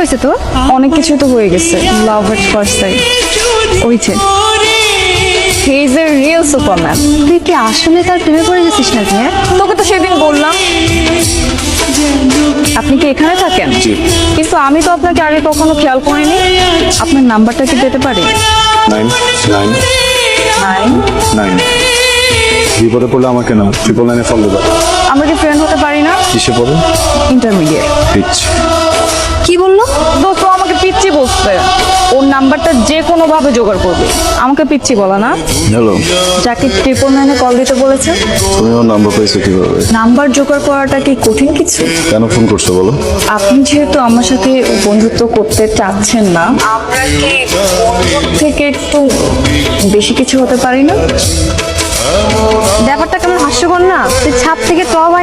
হয়েছে তোর? অনেক কিছু তো হয়ে গেছে। লাভ এট ফার্স্ট সাইট। ওই যে he is a real Superman. তুই কি আসলে তার প্রেমে পড়ে গেছিস নাকি? হ্যাঁ, তোকে তো সেদিন বললাম। আপনি কি এখানে থাকেন? কিন্তু আমি তো আপনাকে আগে কখনো খেয়াল করিনি। আপনার নাম্বারটা কি পেতে পারি? 999 বিপদে পড়লে আমাকে না 999 ফোন দেবা। আমরা কি ফ্রেন্ড হতে পারি না? কিসে পড়ো? ইন্টারমিডিয়েট। পিচ। কি বললো? দোস্ত আমাকে পিচ্ছি বলছে। ওর নাম্বারটা যে কোনো ভাবে জোগাড় করবে। আমাকে পিচ্ছি বলা না। হ্যালো, যাকে 999 কল দিতে বলেছে। তুমি আমার নাম্বার পাইছো কিভাবে? নাম্বার জোগাড় করাটা কি কঠিন কিছু? কেন ফোন করছো বলো? আপনি যেহেতু আমার সাথে বন্ধুত্ব করতে চাচ্ছেন না, আমরা কি বন্ধুত্ব থেকে একটু বেশি কিছু হতে পারি না? ব্যাপারটা কেমন হাস্যকর না? তুই ছাদ থেকে টব আয় না